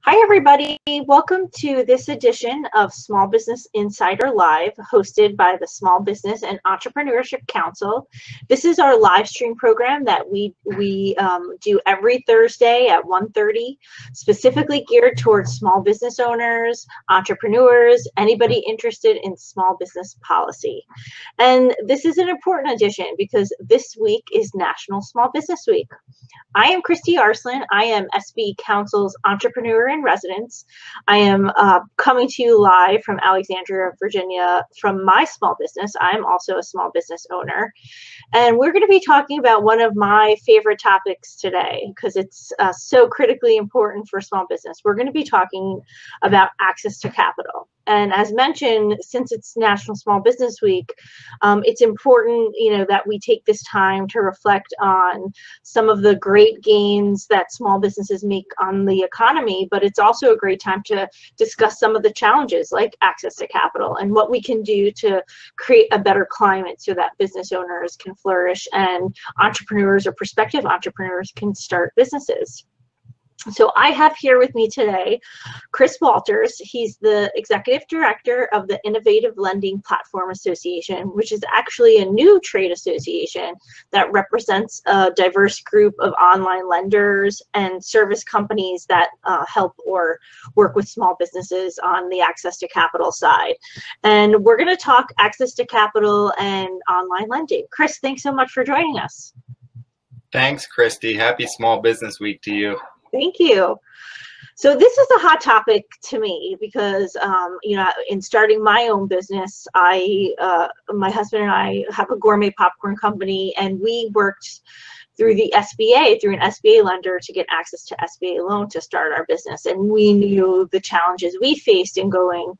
Hi, everybody. Welcome to this edition of Small Business Insider Live, hosted by the Small Business and Entrepreneurship Council. This is our live stream program that we do every Thursday at 1:30, specifically geared towards small business owners, entrepreneurs, anybody interested in small business policy. And this is an important edition because this week is National Small Business Week. I am Christy Arslan. I am SB Council's Entrepreneur in Residence. I am coming to you live from Alexandria, Virginia, from my small business. I'm also a small business owner. And we're going to be talking about one of my favorite topics today because it's so critically important for small business. We're going to be talking about access to capital. And as mentioned, since it's National Small Business Week, it's important, that we take this time to reflect on some of the great gains that small businesses make on the economy, but it's also a great time to discuss some of the challenges like access to capital and what we can do to create a better climate so that business owners can flourish and entrepreneurs or prospective entrepreneurs can start businesses. So I have here with me today Chris Walters. He's the Executive Director of the Innovative Lending Platform Association, which is actually a new trade association that represents a diverse group of online lenders and service companies that help or work with small businesses on the access to capital side. And we're going to talk access to capital and online lending. Chris, thanks so much for joining us. Thanks, Christy. Happy Small Business Week to you. Thank you. So this is a hot topic to me because, in starting my own business, my husband and I have a gourmet popcorn company, and we worked through the SBA, through an SBA lender, to get access to SBA loan to start our business. And we knew the challenges we faced in going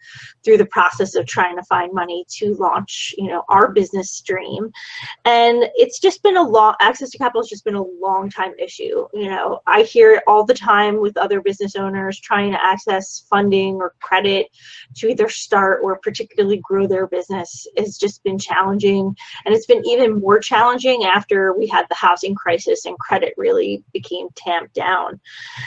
through the process of trying to find money to launch, our business stream. And it's just been access to capital has just been a long time issue. I hear it all the time with other business owners trying to access funding or credit to either start or particularly grow their business. It's just been challenging. And it's been even more challenging after we had the housing crisis and credit really became tamped down.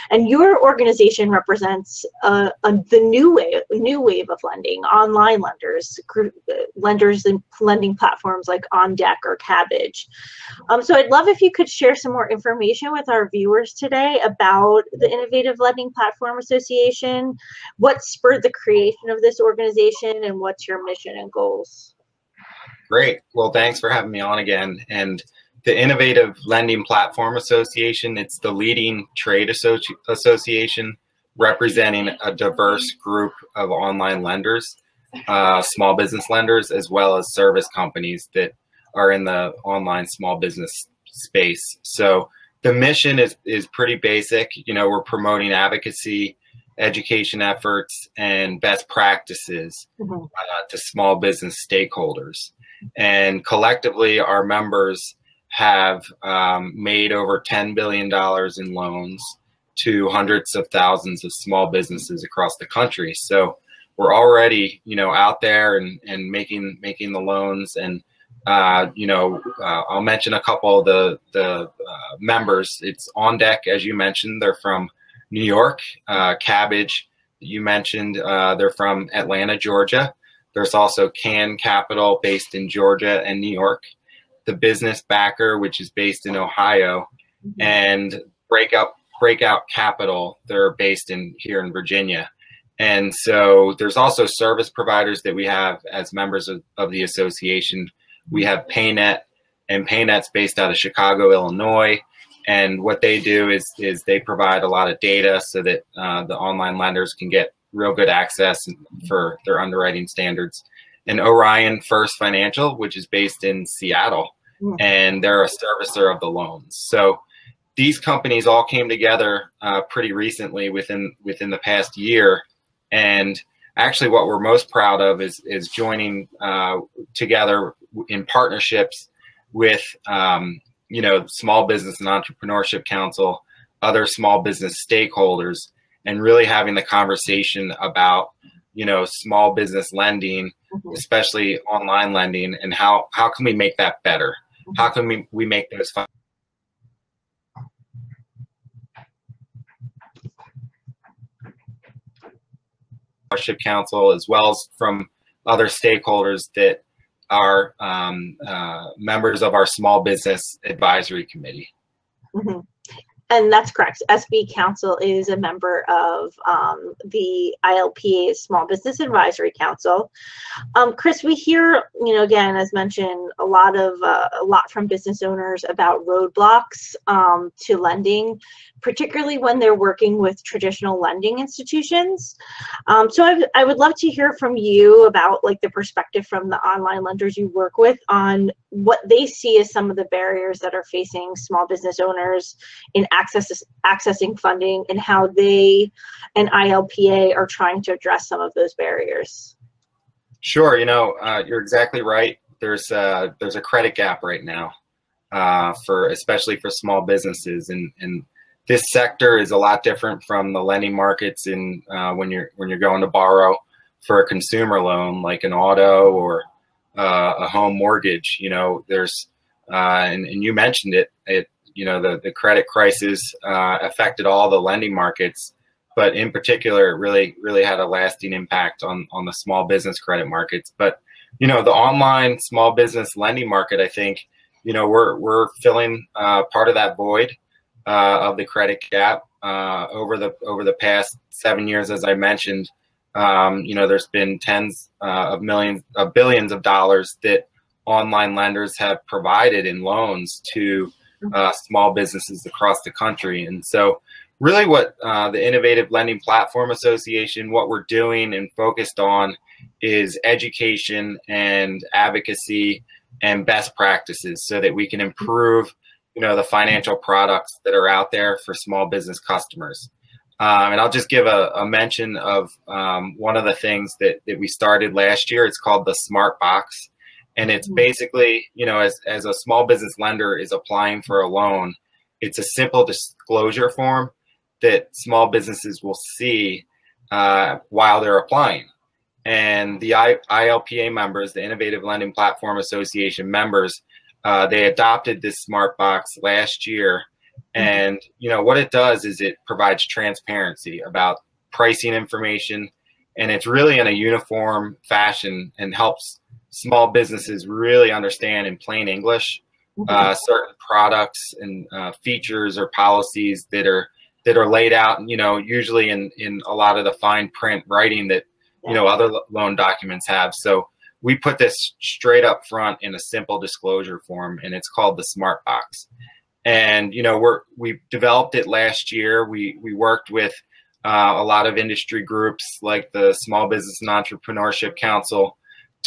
And your organization represents the new wave of lending, online lenders and lending platforms like On Deck or Cabbage. So I'd love if you could share some more information with our viewers today about the Innovative Lending Platform Association, what spurred the creation of this organization, and what's your mission and goals? Great. Well, thanks for having me on again. And the Innovative Lending Platform Association, it's the leading trade association representing a diverse group of online lenders, small business lenders, as well as service companies that are in the online small business space. So the mission is pretty basic. We're promoting advocacy, education efforts, and best practices to small business stakeholders. And collectively, our members have made over $10 billion in loans to hundreds of thousands of small businesses across the country. So we're already, out there and making the loans. And I'll mention a couple of the members. It's On Deck, as you mentioned. They're from New York. Cabbage, you mentioned, they're from Atlanta, Georgia. There's also Can Capital, based in Georgia and New York. The Business Backer, which is based in Ohio, and Breakout Capital, they're based here in Virginia. And so there's also service providers that we have as members of the association. We have PayNet, and PayNet's based out of Chicago, Illinois. And what they do is they provide a lot of data so that the online lenders can get real good access for their underwriting standards. And Orion First Financial, which is based in Seattle, and they're a servicer of the loans. So these companies all came together pretty recently within the past year. And actually what we're most proud of is joining together in partnerships with, Small Business and Entrepreneurship Council, other small business stakeholders, and really having the conversation about, small business lending, especially online lending, and how can we make that better? How can we make those Entrepreneurship Council, as well as from other stakeholders that are members of our Small Business Advisory Committee. Mm-hmm. And that's correct. SB Council is a member of the ILPA's Small Business Advisory Council. Chris, we hear, again, as mentioned, a lot from business owners about roadblocks to lending, particularly when they're working with traditional lending institutions. So I would love to hear from you about like the perspective from the online lenders you work with on what they see as some of the barriers that are facing small business owners in accessing funding, and how they and ILPA are trying to address some of those barriers. Sure, you're exactly right. There's a credit gap right now, especially for small businesses, and this sector is a lot different from the lending markets in when you're going to borrow for a consumer loan like an auto or a home mortgage. There's and you mentioned it. The credit crisis affected all the lending markets, but in particular, it really had a lasting impact on the small business credit markets. But the online small business lending market, I think, we're filling part of that void of the credit gap over the past 7 years. As I mentioned, there's been tens of billions of dollars that online lenders have provided in loans to small businesses across the country. And so really what the Innovative Lending Platform Association, what we're doing and focused on is education and advocacy and best practices so that we can improve, the financial products that are out there for small business customers. And I'll just give a mention of one of the things that we started last year. It's called the Smart Box. And it's basically, as a small business lender is applying for a loan, it's a simple disclosure form that small businesses will see while they're applying. And the ILPA members, the Innovative Lending Platform Association members, they adopted this Smart Box last year. And, what it does is it provides transparency about pricing information, and it's really in a uniform fashion and helps small businesses really understand in plain English certain products and features or policies that are laid out, usually in a lot of the fine print writing that other loan documents have. So we put this straight up front in a simple disclosure form, and it's called the Smart Box. And we developed it last year. We worked with a lot of industry groups like the Small Business and Entrepreneurship Council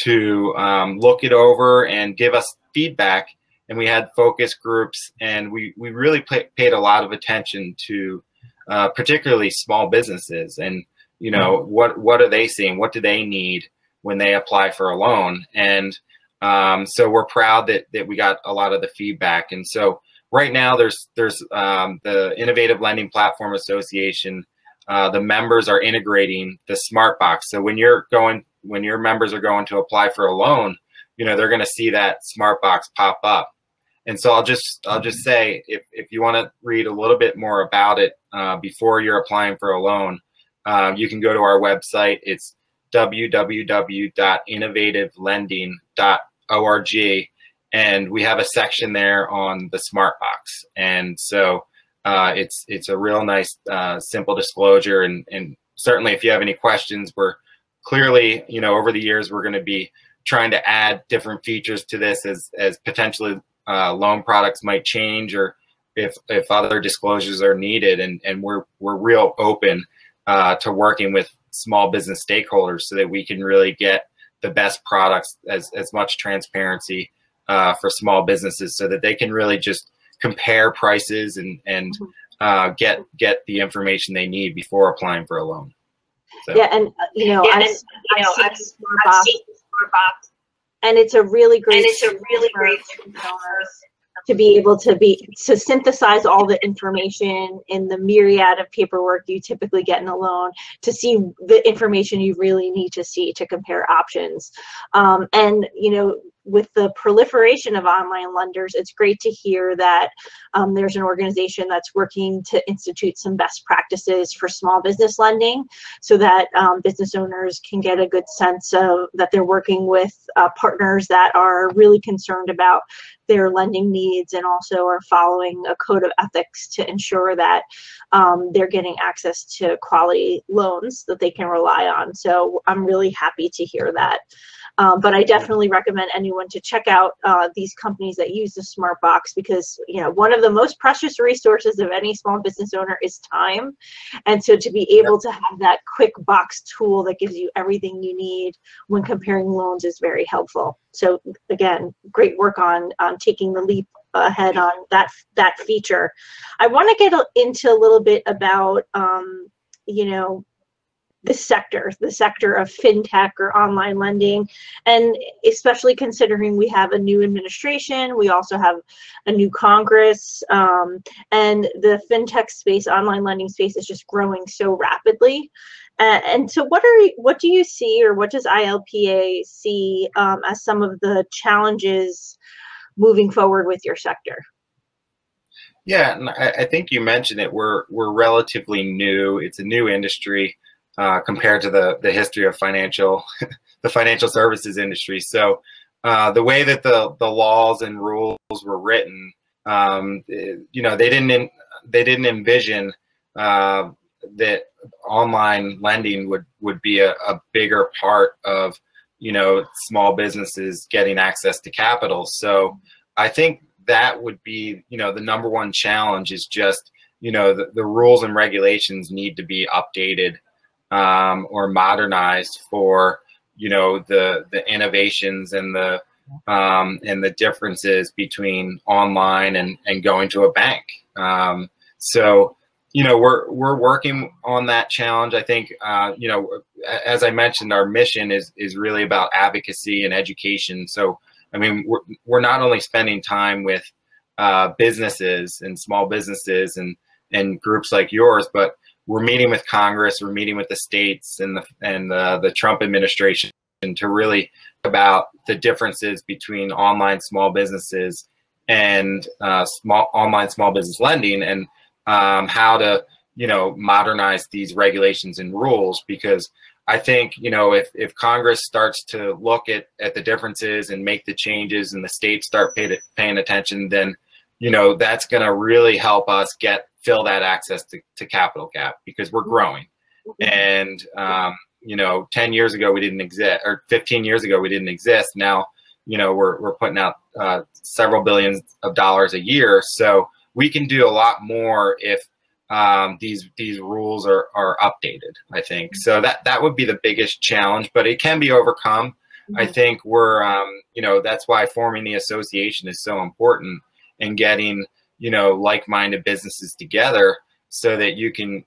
to look it over and give us feedback. And we had focus groups, and we really paid a lot of attention to particularly small businesses and, what are they seeing? What do they need when they apply for a loan? And so we're proud that we got a lot of the feedback. And so right now there's the Innovative Lending Platform Association. The members are integrating the Smart Box. So when your members are going to apply for a loan, they're going to see that Smart Box pop up. And so I'll just say, if you want to read a little bit more about it before you're applying for a loan, you can go to our website. It's www.innovativelending.org, and we have a section there on the Smart Box. And so it's a real nice simple disclosure. And certainly, if you have any questions, we're clearly, over the years, we're going to be trying to add different features to this as potentially loan products might change, or if other disclosures are needed. And we're real open to working with small business stakeholders so that we can really get the best products, as much transparency for small businesses, so that they can really just compare prices and get the information they need before applying for a loan. So. Yeah, and I've seen Smart Box, and it's a really great to be able to synthesize all the information in the myriad of paperwork you typically get in a loan, to see the information you really need to see to compare options. And with the proliferation of online lenders, it's great to hear that there's an organization that's working to institute some best practices for small business lending, so that business owners can get a good sense of that they're working with partners that are really concerned about their lending needs, and also are following a code of ethics to ensure that they're getting access to quality loans that they can rely on. So I'm really happy to hear that. But I definitely recommend anyone to check out these companies that use the Smart Box, because one of the most precious resources of any small business owner is time. And so to be able to have that quick box tool that gives you everything you need when comparing loans is very helpful. So again, great work on taking the leap ahead on that feature. I want to get into a little bit about the sector of fintech or online lending, and especially considering we have a new administration, we also have a new Congress, and the fintech space, online lending space, is just growing so rapidly. And so what do you see, or what does ILPA see as some of the challenges moving forward with your sector? Yeah, and I think you mentioned it. We're relatively new. It's a new industry compared to the history of the financial services industry. So the way that the laws and rules were written, they didn't envision that online lending would be a bigger part of small businesses getting access to capital. So I think that would be the number one challenge, is just the rules and regulations need to be updated or modernized for the innovations and the differences between online and going to a bank. So we're working on that challenge. I think as I mentioned, our mission is really about advocacy and education. So I mean, we're not only spending time with businesses and small businesses and groups like yours, but we're meeting with Congress, we're meeting with the states and the Trump administration to really about the differences between online small businesses and online small business lending, and how to modernize these regulations and rules. Because I think if Congress starts to look at the differences and make the changes, and the states start paying attention, then that's going to really help us fill that access to capital gap, because we're growing. And 10 years ago we didn't exist, or 15 years ago we didn't exist. Now we're putting out several billions of dollars a year, so we can do a lot more if these rules are updated, I think. So that would be the biggest challenge, but it can be overcome. Mm-hmm. I think we're that's why forming the association is so important, and getting like-minded businesses together, so that you can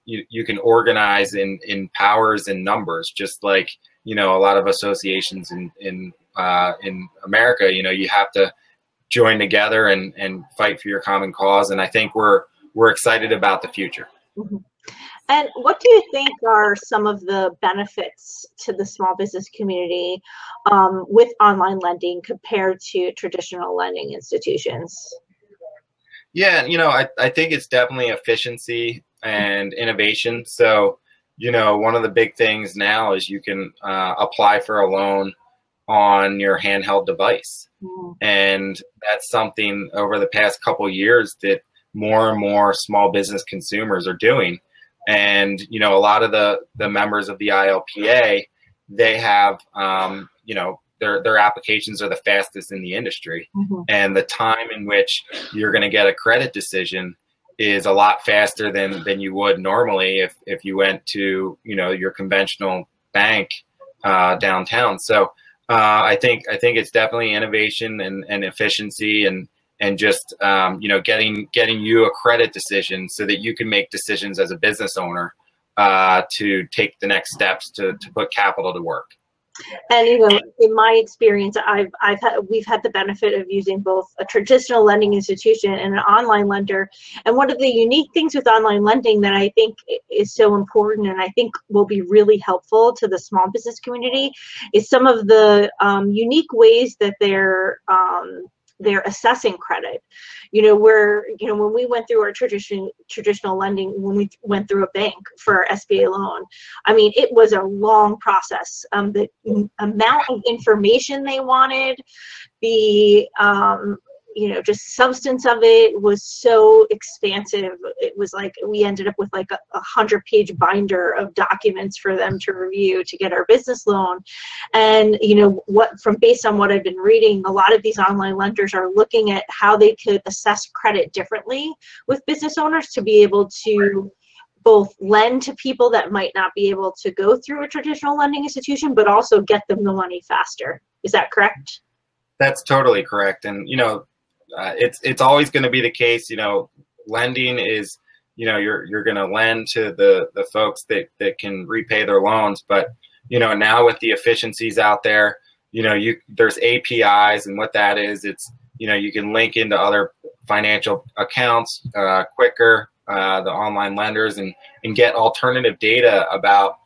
organize in powers and numbers, just like a lot of associations in America. You have to join together and fight for your common cause, and I think we're excited about the future. Mm-hmm. And what do you think are some of the benefits to the small business community with online lending compared to traditional lending institutions? Yeah, I think it's definitely efficiency and innovation. So, one of the big things now is you can apply for a loan on your handheld device. Mm. And that's something over the past couple of years that more and more small business consumers are doing. And, a lot of the members of the ILPA, they have, their applications are the fastest in the industry. Mm-hmm. And the time in which you're going to get a credit decision is a lot faster than you would normally if you went to, your conventional bank downtown. So I think it's definitely innovation and efficiency and just getting you a credit decision so that you can make decisions as a business owner to take the next steps to put capital to work. And in my experience, we've had the benefit of using both a traditional lending institution and an online lender. And one of the unique things with online lending that I think is so important, and I think will be really helpful to the small business community, is some of the unique ways that they're assessing credit. When we went through our traditional lending, when we went through a bank for our SBA loan, I mean, it was a long process. The amount of information they wanted, the just substance of it was so expansive. It was like we ended up with like a 100-page binder of documents for them to review to get our business loan. And based on what I've been reading, a lot of these online lenders are looking at how they could assess credit differently with business owners to be able to both lend to people that might not be able to go through a traditional lending institution, but also get them the money faster. Is that correct? That's totally correct. And, it's always going to be the case. Lending is, you're going to lend to the folks that can repay their loans. But, now with the efficiencies out there, there's APIs, and what that is, it's, you can link into other financial accounts quicker, the online lenders, and get alternative data about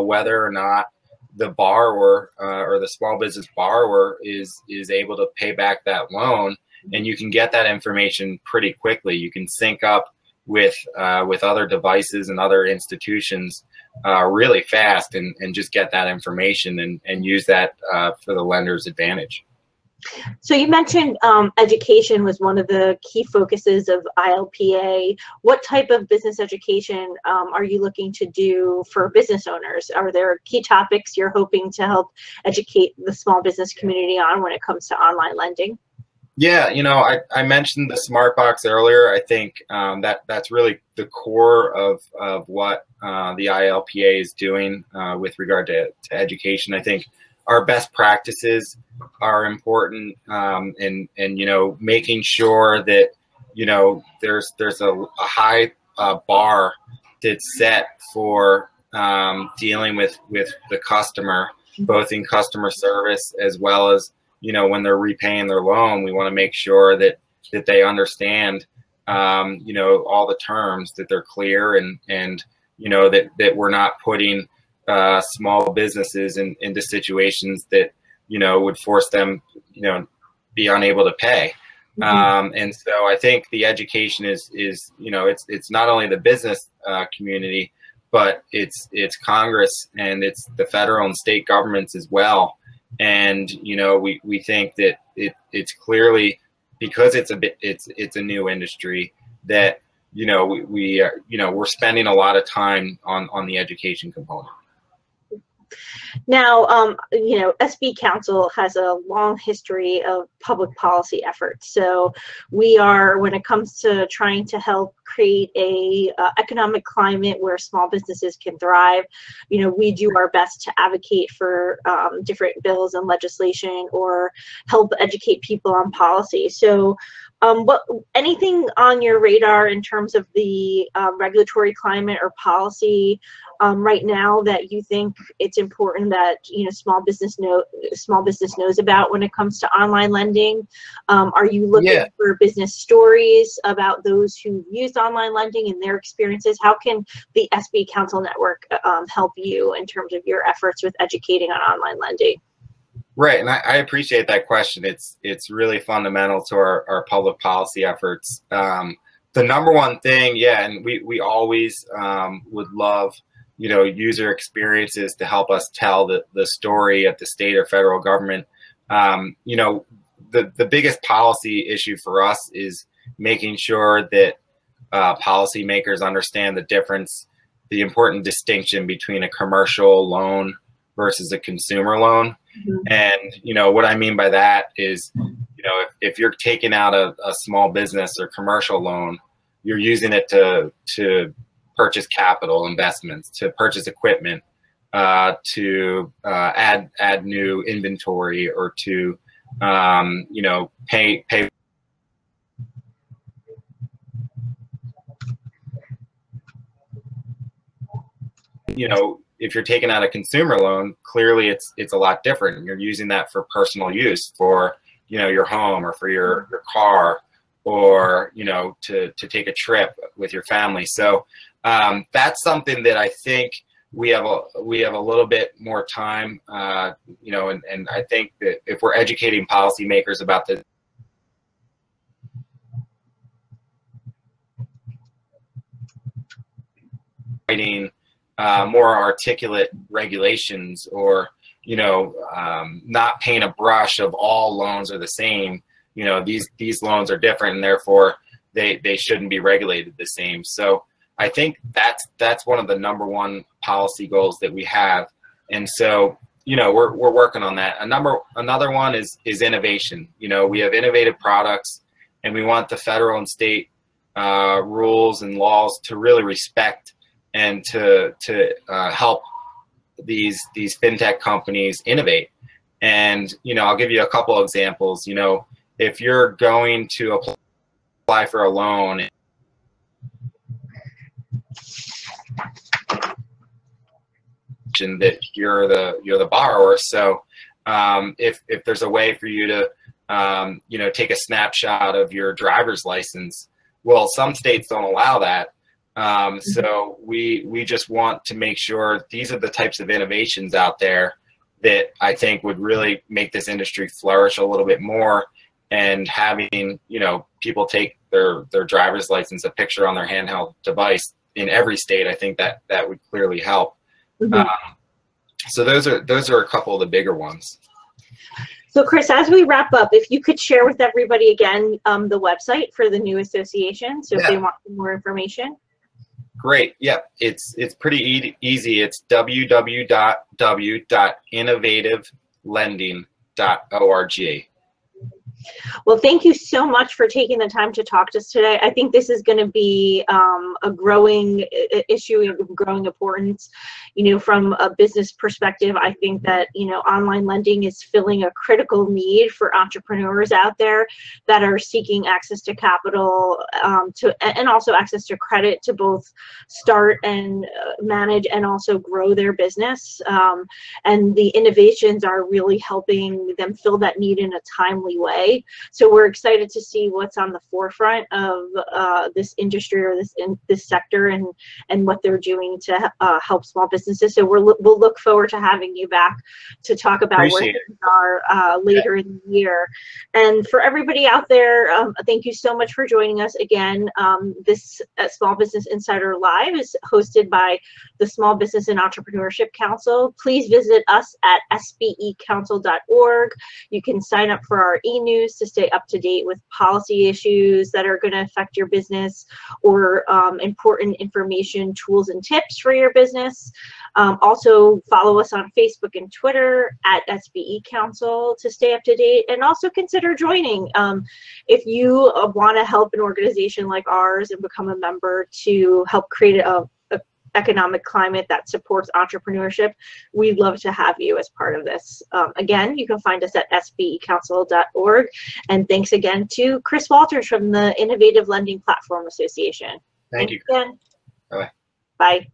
whether or not the borrower or the small business borrower is able to pay back that loan. And you can get that information pretty quickly. You can sync up with other devices and other institutions really fast, and just get that information and use that for the lender's advantage. So you mentioned education was one of the key focuses of ILPA. What type of business education are you looking to do for business owners? Are there key topics you're hoping to help educate the small business community on when it comes to online lending? Yeah, I mentioned the Smart Box earlier. I think that's really the core of what the ILPA is doing with regard to education. I think our best practices are important, and making sure that there's a high bar that's set for dealing with the customer, both in customer service as well as when they're repaying their loan. We want to make sure that they understand all the terms, that they're clear, and that we're not putting small businesses into situations that would force them be unable to pay. And so I think the education is it's not only the business community, but it's Congress, and it's the federal and state governments as well. And we think that it's clearly, because it's a new industry, that we're spending a lot of time on the education component. Now, SB Council has a long history of public policy efforts. So we are, when it comes to trying to help create a economic climate where small businesses can thrive, we do our best to advocate for different bills and legislation, or help educate people on policy. So anything on your radar in terms of the regulatory climate or policy right now that you think it's important that small business knows about when it comes to online lending? Are you looking for business stories about those who used online lending and their experiences? How can the SB Council Network help you in terms of your efforts with educating on online lending? Right, and I appreciate that question. It's really fundamental to our public policy efforts. The number one thing, and we always would love user experiences to help us tell the story at the state or federal government. The biggest policy issue for us is making sure that policymakers understand the difference, the important distinction between a commercial loan versus a consumer loan. And what I mean by that is, if you're taking out a small business or commercial loan, you're using it to purchase capital investments, to purchase equipment, to add new inventory, or to pay. if you're taking out a consumer loan, clearly it's a lot different. You're using that for personal use, for, you know, your home or for your car, or, you know, to take a trip with your family. So that's something that I think we have a little bit more time, you know, and I think that if we're educating policymakers about the writing more articulate regulations, or, you know, not paint a brush of all loans are the same. You know, these loans are different, and therefore they shouldn't be regulated the same. So I think that's one of the #1 policy goals that we have. And so, you know, we're working on that. Another one is innovation. You know, we have innovative products, and we want the federal and state rules and laws to really respect and to help these fintech companies innovate. And, you know, I'll give you a couple of examples. You know, if you're going to apply for a loan, that you're the borrower. So if there's a way for you to you know, take a snapshot of your driver's license, well, some states don't allow that. So we just want to make sure these are the types of innovations out there that I think would really make this industry flourish a little bit more. And having, you know, people take their driver's license, a picture on their handheld device in every state, I think that would clearly help. So those are a couple of the bigger ones. So Chris, as we wrap up, if you could share with everybody again the website for the new association, so if they want more information. Great. Yep. It's pretty easy. It's www.innovativelending.org. Well, thank you so much for taking the time to talk to us today. I think this is going to be a growing issue of growing importance. You know, from a business perspective, I think that, you know, online lending is filling a critical need for entrepreneurs out there that are seeking access to capital, and also access to credit to both start and manage and also grow their business. And the innovations are really helping them fill that need in a timely way. So we're excited to see what's on the forefront of this industry, or this sector, and what they're doing to help small businesses. So we'll look forward to having you back to talk about where things are later in the year. And for everybody out there, thank you so much for joining us again. This Small Business Insider Live is hosted by the Small Business and Entrepreneurship Council. Please visit us at sbecouncil.org. You can sign up for our e-news to stay up to date with policy issues that are going to affect your business, or important information, tools, and tips for your business. Also follow us on Facebook and Twitter at SBE Council to stay up to date, and also consider joining. If you want to help an organization like ours and become a member to help create a economic climate that supports entrepreneurship, we'd love to have you as part of this. Again, you can find us at sbecouncil.org. And thanks again to Chris Walters from the Innovative Lending Platform Association. Thank you. Again. Bye. Bye.